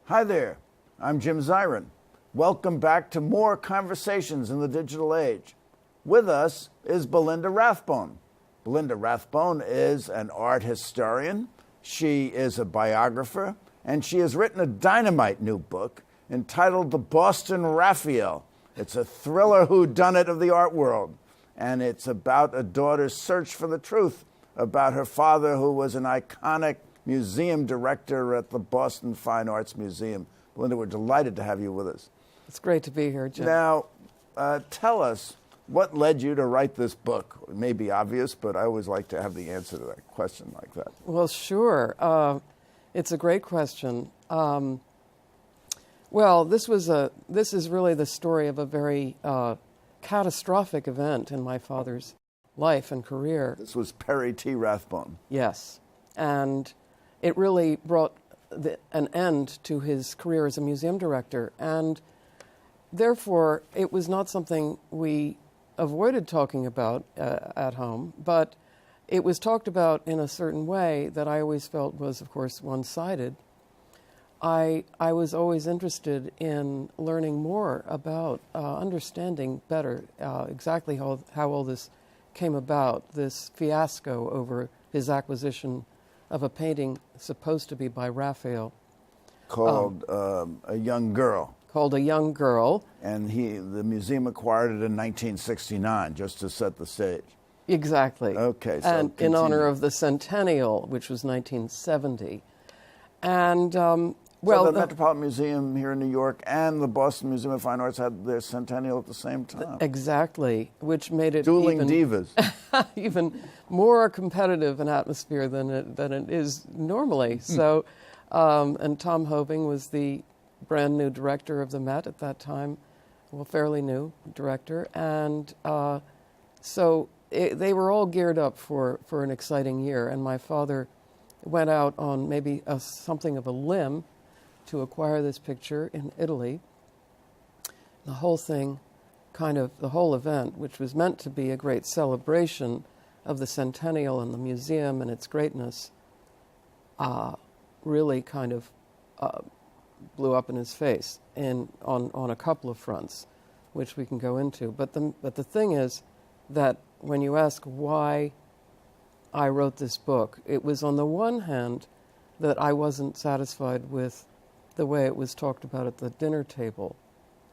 Hi there, I'm Jim Zirin. Welcome back to more Conversations in the Digital Age. With us is Belinda Rathbone. Belinda Rathbone is an art historian, she is a biographer, and she has written a dynamite new book entitled The Boston Raphael. It's a thriller whodunit of the art world, and it's about a daughter's search for the truth about her father, who was an iconic museum director at the Boston Fine Arts Museum. Belinda, we're delighted to have you with us. It's great to be here, Jim. Now, tell us what led you to write this book. It may be obvious, but I always like to have the answer to that question like that. Well, sure. It's a great question. Well, this is really the story of a very catastrophic event in my father's life and career. This was Perry T. Rathbone. Yes. And it really brought an end to his career as a museum director. And therefore, it was not something we avoided talking about at home, but it was talked about in a certain way that I always felt was, of course, one-sided. I was always interested in learning more about understanding better exactly how all this came about, this fiasco over his acquisition of a painting supposed to be by Raphael. Called A Young Girl. Called A Young Girl. And the museum acquired it in 1969, just to set the stage. Exactly. Okay, so and continue. in honor of the centennial, which was 1970. And, well, so the Metropolitan Museum here in New York and the Boston Museum of Fine Arts had their centennial at the same time. Exactly, which made it Dueling divas. even more competitive an atmosphere than it is normally. So, and Tom Hoving was the brand new director of the Met at that time, well, fairly new director, and so they were all geared up for an exciting year. And my father went out on maybe something of a limb to acquire this picture in Italy. The whole thing, the whole event, which was meant to be a great celebration of the centennial and the museum and its greatness, really blew up in his face on a couple of fronts, which we can go into. But the thing is that when you ask why I wrote this book, it was on the one hand that I wasn't satisfied with the way it was talked about at the dinner table.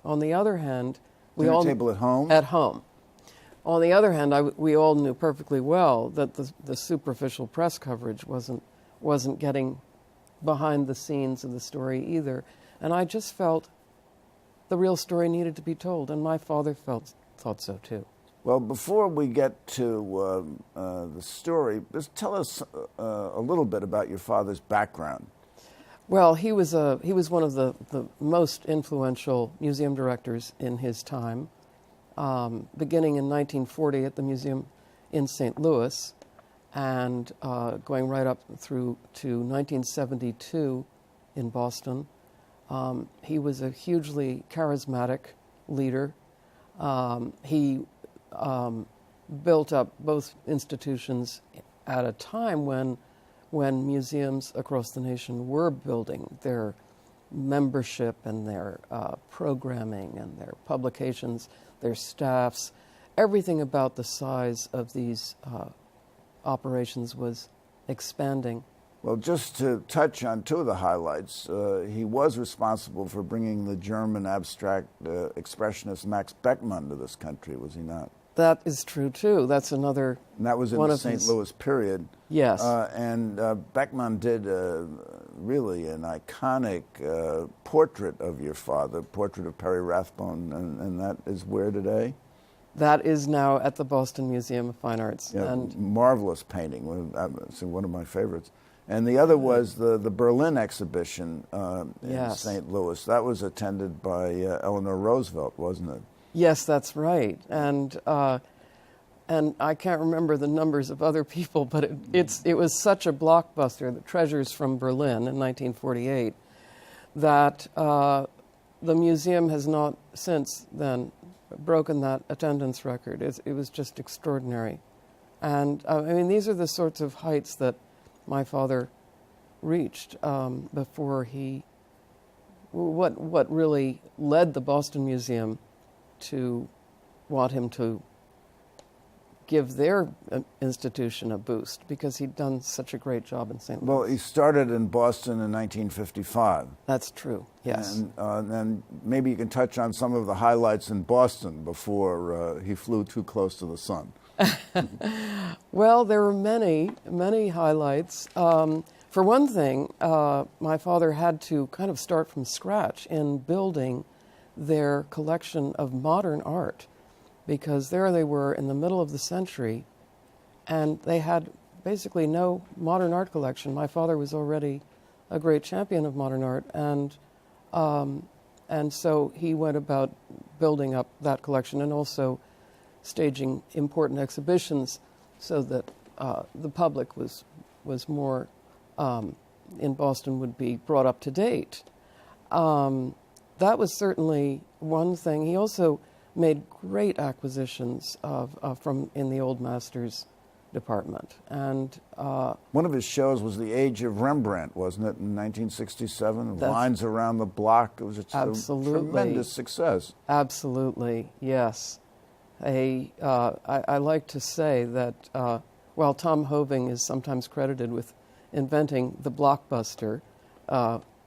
On the other hand, dinner table at home? At home. On the other hand, we all knew perfectly well that the superficial press coverage wasn't getting behind the scenes of the story either. And I just felt the real story needed to be told, and my father thought so too. Well, before we get to the story, just tell us a little bit about your father's background. Well, he was one of the most influential museum directors in his time, beginning in 1940 at the museum in St. Louis, and going right up through to 1972 in Boston. He was a hugely charismatic leader. He built up both institutions at a time when museums across the nation were building their membership and their programming and their publications, their staffs. Everything about the size of these operations was expanding. Well, just to touch on two of the highlights, he was responsible for bringing the German abstract expressionist Max Beckmann to this country, was he not? That is true, too. That's another and that was in the St. Louis period. Yes. And Beckmann did really an iconic portrait of your father, portrait of Perry Rathbone, and that is where today? That is now at the Boston Museum of Fine Arts. Yeah, and marvelous painting, one of my favorites. And the other was the Berlin exhibition in Yes. St. Louis. That was attended by Eleanor Roosevelt, wasn't it? Yes, that's right. And I can't remember the numbers of other people, but it was such a blockbuster, the Treasures from Berlin in 1948, that the museum has not since then broken that attendance record. It was just extraordinary. And I mean, these are the sorts of heights that my father reached before he, what really led the Boston Museum to want him to give their institution a boost, because he'd done such a great job in St. Louis. Well, he started in Boston in 1955. That's true, yes. And maybe you can touch on some of the highlights in Boston before he flew too close to the sun. Well, there were many, many highlights. For one thing, my father had to kind of start from scratch in building their collection of modern art, because there they were in the middle of the century, and they had basically no modern art collection. My father was already a great champion of modern art, and so he went about building up that collection and also staging important exhibitions so that the public was more in Boston would be brought up to date. That was certainly one thing. He also made great acquisitions from in the Old Masters department, and one of his shows was The Age of Rembrandt, wasn't it, in 1967? Lines Around the Block. It was just a tremendous success. Absolutely, yes. I like to say that while Tom Hoving is sometimes credited with inventing the blockbuster,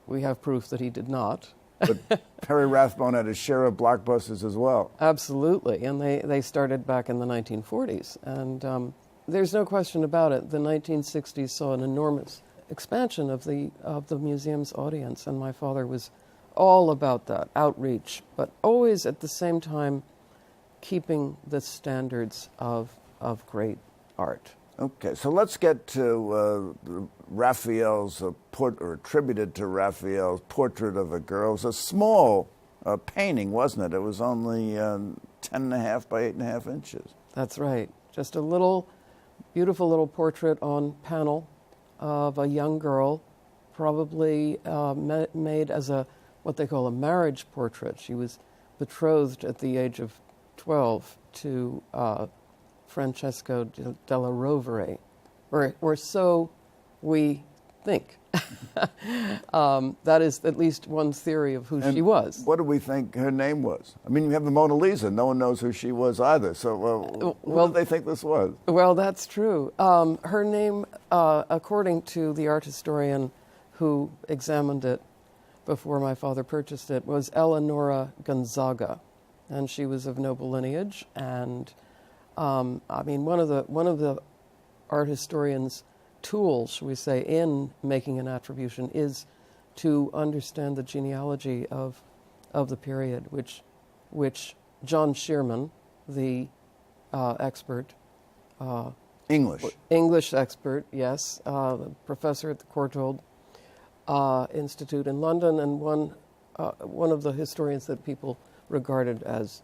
we have proof that he did not. But Perry Rathbone had a share of blockbusters as well. Absolutely, and they started back in the 1940s. And there's no question about it. The 1960s saw an enormous expansion of the museum's audience, and my father was all about that, outreach, but always at the same time keeping the standards of great art. Okay, so let's get to Raphael's attributed to Raphael's portrait of a girl. It was a small painting, wasn't it? It was only 10.5 by 8.5 inches. That's right. Just a little, beautiful little portrait on panel of a young girl, probably made as what they call a marriage portrait. She was betrothed at the age of 12 to Francesco della Rovere, or so we think. That is at least one theory of who she was. What do we think her name was? I mean, you have the Mona Lisa. No one knows who she was either. So who do they think this was? Well, that's true. Her name, according to the art historian who examined it before my father purchased it, was Eleonora Gonzaga. And she was of noble lineage, and I mean, one of the art historians' tools, shall we say, in making an attribution is to understand the genealogy of the period, which John Shearman, the expert, English expert, yes, professor at the Courtauld Institute in London, and one of the historians that people regarded as,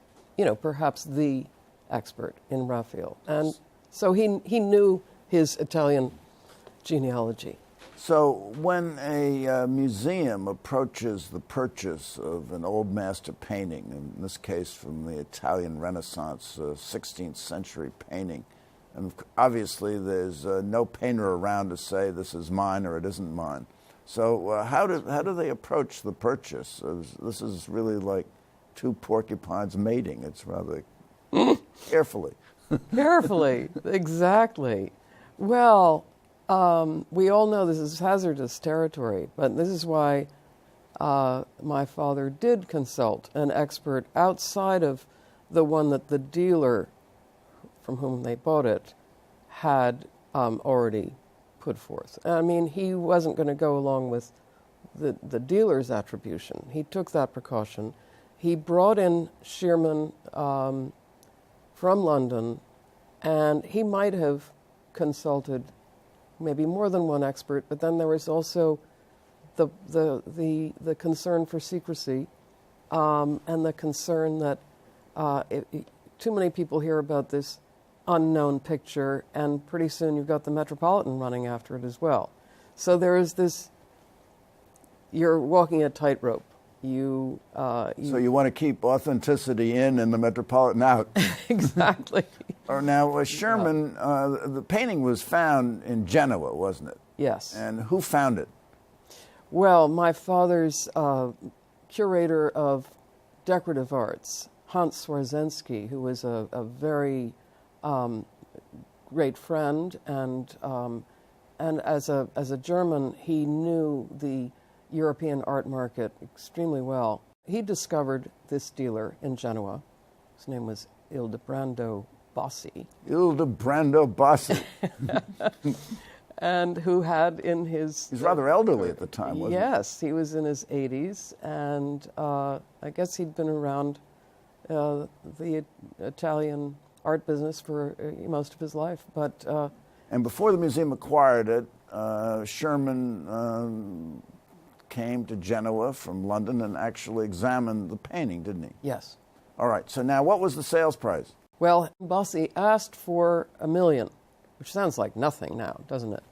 perhaps the expert in Raphael. And so he knew his Italian genealogy. So when a museum approaches the purchase of an old master painting, in this case from the Italian Renaissance, 16th century painting, and obviously there's no painter around to say this is mine or it isn't mine. So how do they approach the purchase? This is really like two porcupines mating. It's rather carefully. Carefully, exactly. Well, we all know this is hazardous territory, but this is why my father did consult an expert outside of the one that the dealer from whom they bought it had already put forth. I mean, he wasn't going to go along with the dealer's attribution. He took that precaution. He brought in Shearman from London, and he might have consulted maybe more than one expert, but then there was also the concern for secrecy, and the concern that too many people hear about this unknown picture, and pretty soon you've got the Metropolitan running after it as well. So there is this, you're walking a tightrope. So you want to keep authenticity in and the Metropolitan out. Exactly. Or now, Sherman, the painting was found in Genoa, wasn't it? Yes. And who found it? Well, my father's curator of decorative arts, Hans Swarzensky, who was a very great friend, and as a German, he knew the European art market extremely well. He discovered this dealer in Genoa. His name was Ildebrando Bossi. Ildebrando Bossi. And who had in his... He's rather elderly at the time, wasn't he? Yes, he was in his 80s, and I guess he'd been around the Italian art business for most of his life. But and before the museum acquired it, Sherman came to Genoa from London and actually examined the painting, didn't he? yes. All right, so now what was the sales price? Well, Bossi asked for $1 million, which sounds like nothing now, doesn't it?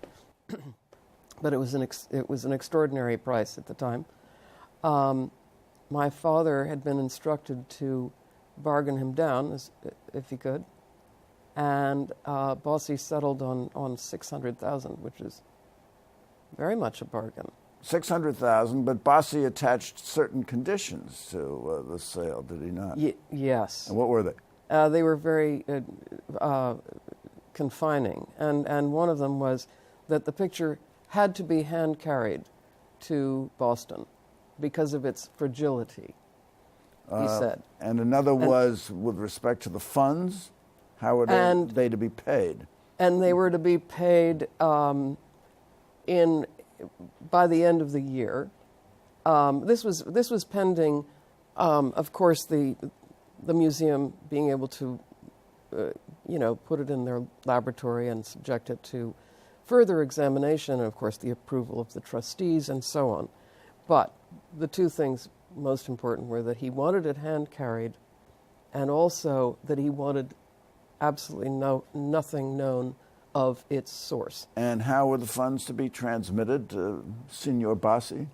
But it was an extraordinary price at the time. My father had been instructed to bargain him down if he could, and Bossi settled on $600,000, which is very much a bargain. $600,000, but Bossi attached certain conditions to the sale, did he not? Yes. And what were they? They were very confining, and one of them was that the picture had to be hand-carried to Boston because of its fragility, he said. And another was with respect to the funds, how were they to be paid? And they were to be paid by the end of the year. This was pending, of course, the museum being able to, put it in their laboratory and subject it to further examination, and of course the approval of the trustees and so on. But the two things most important were that he wanted it hand carried, and also that he wanted absolutely nothing known of its source. And how were the funds to be transmitted to Signor Bossi?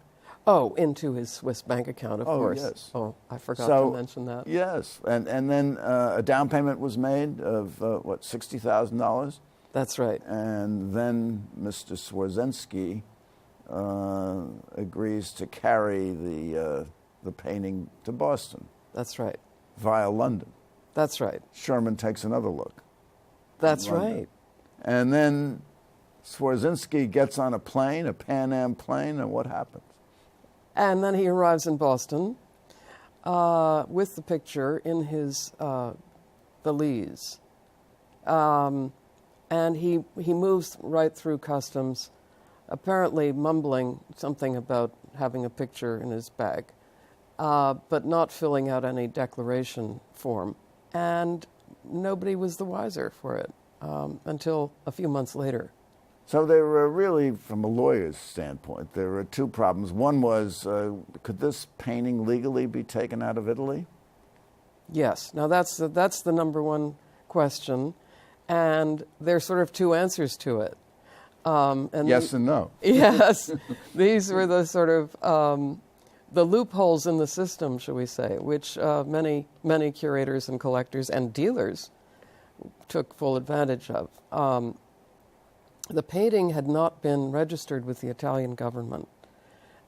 Oh, into his Swiss bank account, of course. Yes. Oh, I forgot to mention that. Yes, and then a down payment was made of, $60,000? That's right. And then Mr. Swarzensky agrees to carry the painting to Boston. That's right. Via London. That's right. Sherman takes another look. That's right. And then Swarzensky gets on a plane, a Pan Am plane, and what happens? And then he arrives in Boston with the picture in his valise. And he moves right through customs, apparently mumbling something about having a picture in his bag, but not filling out any declaration form. And nobody was the wiser for it until a few months later. So there were really, from a lawyer's standpoint, there were two problems. One was, could this painting legally be taken out of Italy? Yes. Now that's the number one question, and there's sort of two answers to it. And yes and no. Yes. These were the sort of the loopholes in the system, shall we say, which many curators and collectors and dealers took full advantage of. The painting had not been registered with the Italian government,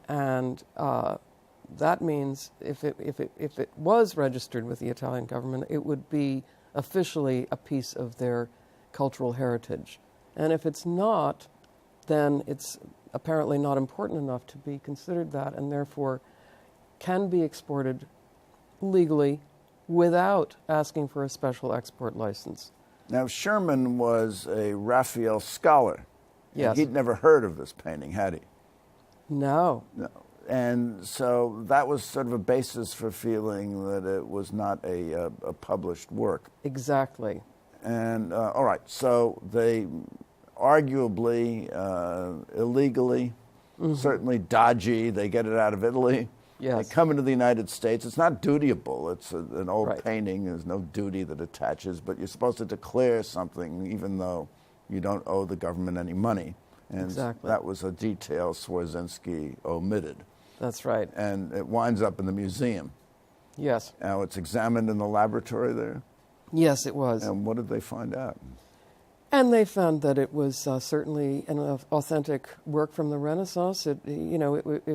and that means if it was registered with the Italian government, it would be officially a piece of their cultural heritage. And if it's not, then it's apparently not important enough to be considered that, and therefore can be exported legally without asking for a special export license. Now, Sherman was a Raphael scholar. Yes. He'd never heard of this painting, had he? No. No. And so that was sort of a basis for feeling that it was not a published work. Exactly. And, all right, so they arguably illegally, certainly dodgy. They get it out of Italy. Yes. They come into the United States. It's not dutiable. It's an old Right. painting. There's no duty that attaches, but you're supposed to declare something even though you don't owe the government any money. And Exactly. that was a detail Swarzynski omitted. That's right. And it winds up in the museum. Yes. Now it's examined in the laboratory there. Yes, it was. And what did they find out? And they found that it was certainly an authentic work from the Renaissance. It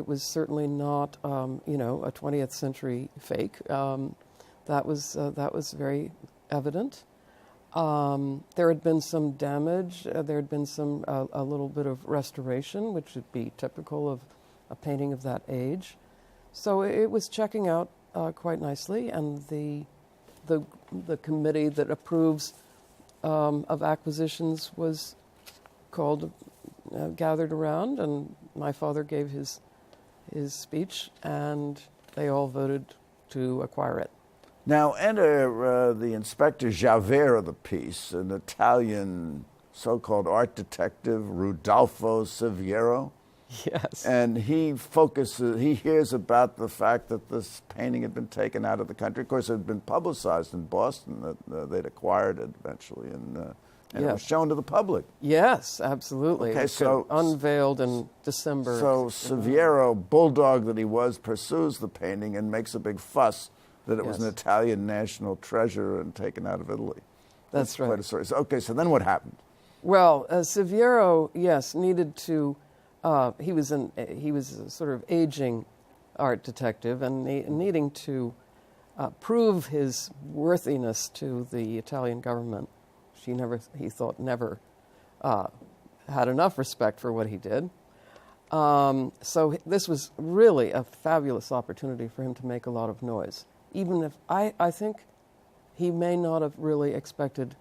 was certainly not, a 20th century fake. That was very evident. There had been some damage. There had been a little bit of restoration, which would be typical of a painting of that age. So it was checking out quite nicely, and the committee that approves of acquisitions was called, gathered around, and my father gave his speech, and they all voted to acquire it. Now enter the Inspector Javert of the piece, an Italian so-called art detective, Rudolfo Siviero. Yes. And he hears about the fact that this painting had been taken out of the country. Of course, it had been publicized in Boston that they'd acquired it eventually, and it was shown to the public. Yes, absolutely. Okay, It so got unveiled in December. So Siviero, bulldog that he was, pursues the painting and makes a big fuss that it was Yes. an Italian national treasure and taken out of Italy. That's right. Quite a story. So, okay, so then what happened? Well, Siviero, yes, needed to. He was a sort of aging art detective, and needing to prove his worthiness to the Italian government. He thought never had enough respect for what he did. So this was really a fabulous opportunity for him to make a lot of noise. Even if I think he may not have really expected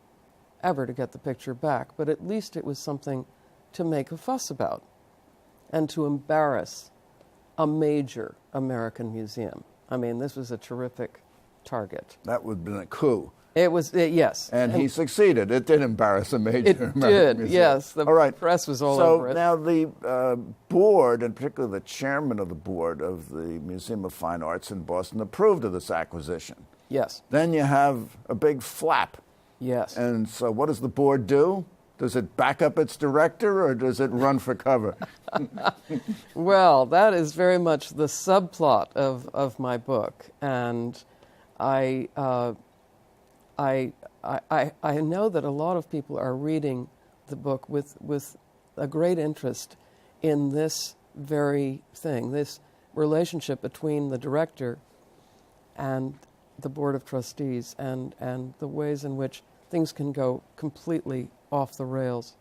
ever to get the picture back, but at least it was something to make a fuss about and to embarrass a major American museum. I mean, this was a terrific target. That would have been a coup. It was, yes. And he succeeded. It did embarrass a major It American did, museum. yes. The all right. press was all over it. So now the board, and particularly the chairman of the board of the Museum of Fine Arts in Boston, approved of this acquisition. Yes. Then you have a big flap. Yes. And so what does the board do? Does it back up its director, or does it run for cover? Well, that is very much the subplot of my book, and I know that a lot of people are reading the book with a great interest in this very thing, this relationship between the director and the board of trustees, and the ways in which things can go completely off the rails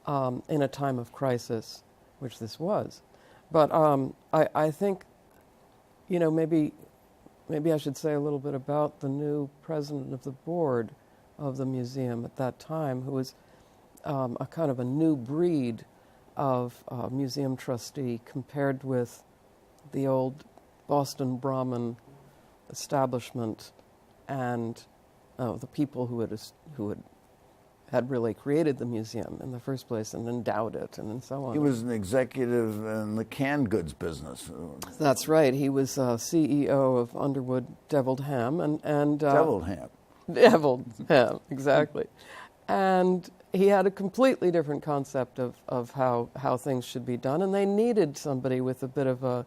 in a time of crisis, which this was. But I think, maybe I should say a little bit about the new president of the board of the museum at that time, who was a kind of a new breed of museum trustee compared with the old Boston Brahmin establishment and the people who had really created the museum in the first place and endowed it and so on. He was an executive in the canned goods business. That's right. He was CEO of Underwood Deviled Ham and Deviled ham. Deviled Ham, exactly. And he had a completely different concept of how things should be done, and they needed somebody with a bit of a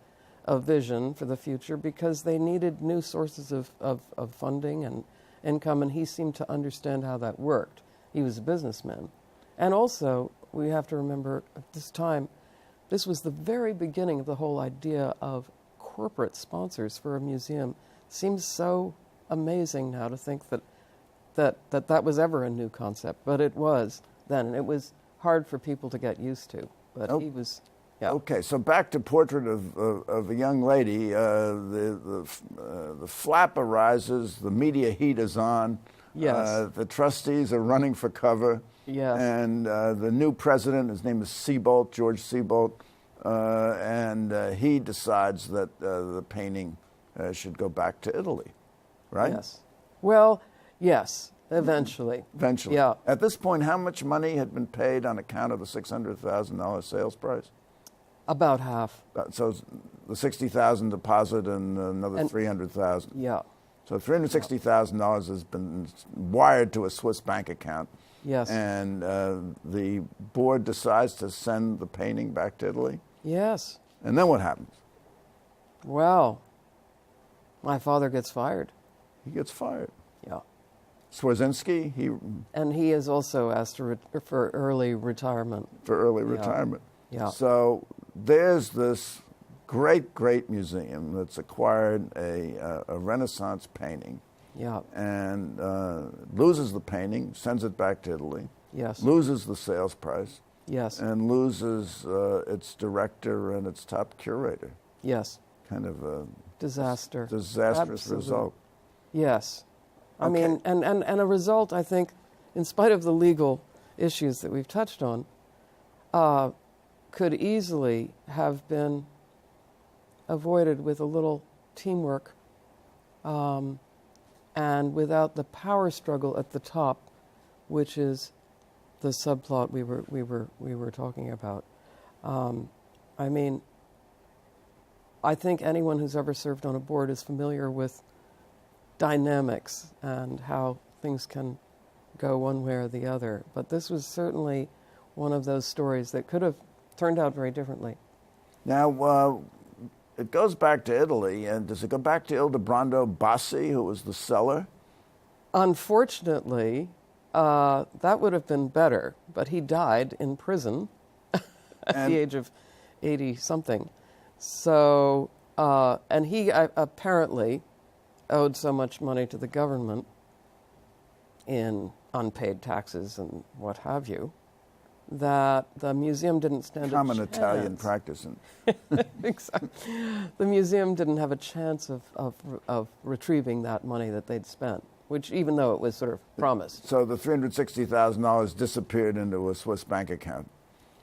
vision for the future because they needed new sources of funding and income, and he seemed to understand how that worked. He was a businessman. And also, we have to remember at this time, this was the very beginning of the whole idea of corporate sponsors for a museum. It seems so amazing now to think that was ever a new concept, but it was then. And it was hard for people to get used to, but he was... Yeah. Okay, so back to Portrait of a Young Lady. The flap arises, the media heat is on. Yes. The trustees are running for cover. Yes. And the new president, his name is Seabolt, George Seabolt, and he decides that the painting should go back to Italy, right? Yes. Well, yes. Eventually. Eventually. Yeah. At this point, how much money had been paid on account of the $600,000 sales price? About half. So the $60,000 deposit and another $300,000. Yeah. So $360,000 has been wired to a Swiss bank account. Yes. And the board decides to send the painting back to Italy. Yes. And then what happens? Well, my father gets fired. He gets fired. Yeah. Swarzinski, And he is also asked for early retirement. For early retirement. Yeah. So there's this great museum that's acquired a Renaissance painting. Yeah. And loses the painting, sends it back to Italy. Yes. Loses the sales price. Yes. And loses its director and its top curator. Yes. Kind of a disastrous Absolute. Result. Yes. I Okay. mean, and a result, I think, in spite of the legal issues that we've touched on, could easily have been avoided with a little teamwork and without the power struggle at the top, which is the subplot we were talking about. I mean, I think anyone who's ever served on a board is familiar with dynamics and how things can go one way or the other. But this was certainly one of those stories that could have turned out very differently. Now, it goes back to Italy, and does it go back to Ildebrando Bassi, who was the seller? Unfortunately, that would have been better, but he died in prison at the age of 80-something. So, and he apparently owed so much money to the government in unpaid taxes and what have you, that the museum didn't stand a chance. Common Italian practice. Exactly. The museum didn't have a chance of retrieving that money that they'd spent, which even though it was sort of promised. So the $360,000 disappeared into a Swiss bank account.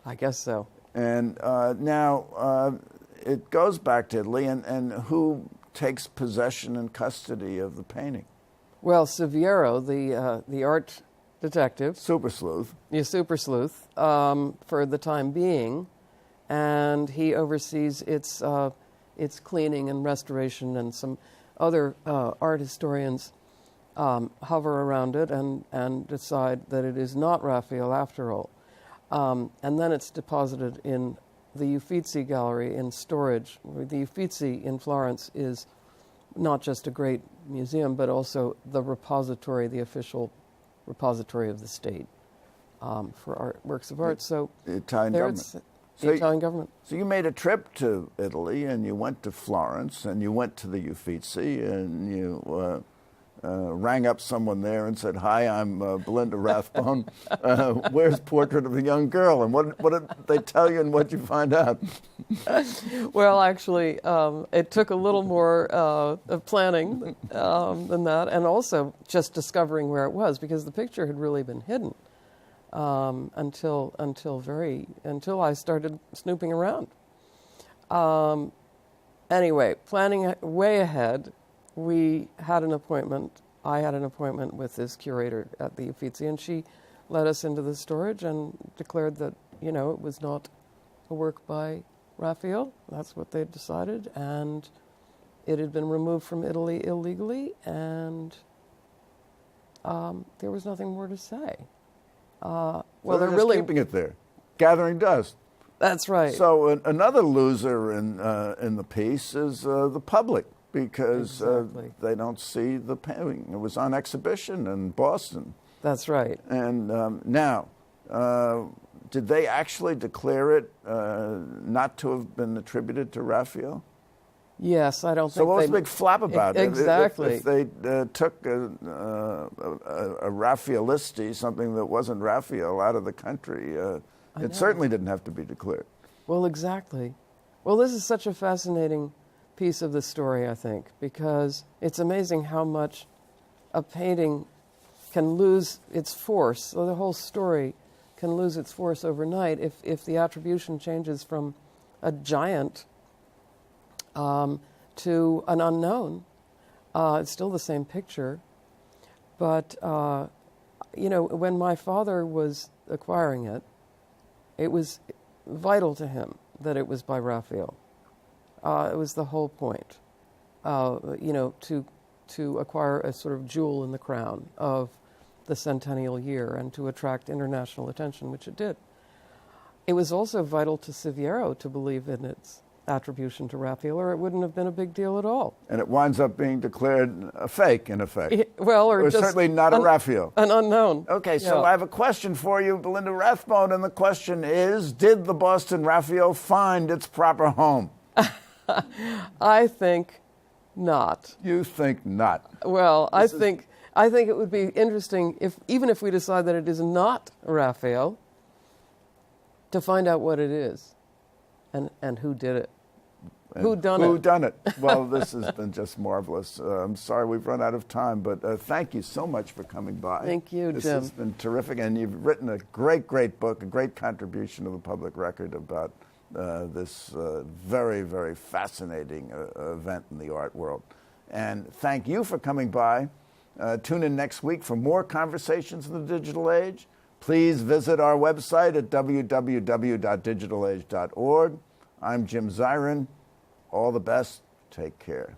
I guess so. And now it goes back to Italy, and who takes possession and custody of the painting? Well, Siviero, the art detective, Super sleuth. super sleuth, for the time being, and he oversees its cleaning and restoration, and some other art historians hover around it and decide that it is not Raphael after all. And then it's deposited in the Uffizi Gallery in storage. The Uffizi in Florence is not just a great museum, but also the repository, the official repository of the state for works of art. So the Italian government. Italian government. So you made a trip to Italy, and you went to Florence, and you went to the Uffizi, and you rang up someone there and said, "Hi, I'm Belinda Rathbone. Where's Portrait of a Young Girl?" And what did they tell you, and what did you find out? Well, actually, it took a little more of planning than that, and also just discovering where it was, because the picture had really been hidden until I started snooping around. Anyway, planning way ahead. We had an appointment. I had an appointment with this curator at the Uffizi, and she led us into the storage and declared that, it was not a work by Raphael. That's what they decided, and it had been removed from Italy illegally, and there was nothing more to say. Well, they're really keeping it there, gathering dust. That's right. So another loser in the piece is the public, because they don't see the painting. It was on exhibition in Boston. That's right. And now, did they actually declare it not to have been attributed to Raphael? Yes, I don't think so. What was the big flap about it? Exactly. If they took a Raphaelisti, something that wasn't Raphael, out of the country, it certainly didn't have to be declared. Well, exactly. Well, this is such a fascinating piece of the story, I think, because it's amazing how much a painting can lose its force. So the whole story can lose its force overnight if the attribution changes from a giant to an unknown. It's still the same picture. But, when my father was acquiring it, it was vital to him that it was by Raphael. It was the whole point, to acquire a sort of jewel in the crown of the centennial year and to attract international attention, which it did. It was also vital to Siviero to believe in its attribution to Raphael, or it wouldn't have been a big deal at all. And it winds up being declared a fake, in effect. Or just certainly not a Raphael. An unknown. Okay, so I have a question for you, Belinda Rathbone, and the question is, did the Boston Raphael find its proper home? I think not. You think not? Well, I think it would be interesting, even if we decide that it is not Raphael, to find out what it is and who did it. Who done it? Well, this has been just marvelous. I'm sorry we've run out of time, but thank you so much for coming by. Thank you, Jim. This has been terrific, and you've written a great, great book, a great contribution to the public record about this very, very fascinating event in the art world. And thank you for coming by. Tune in next week for more conversations in the digital age. Please visit our website at www.digitalage.org. I'm Jim Zirin. All the best. Take care.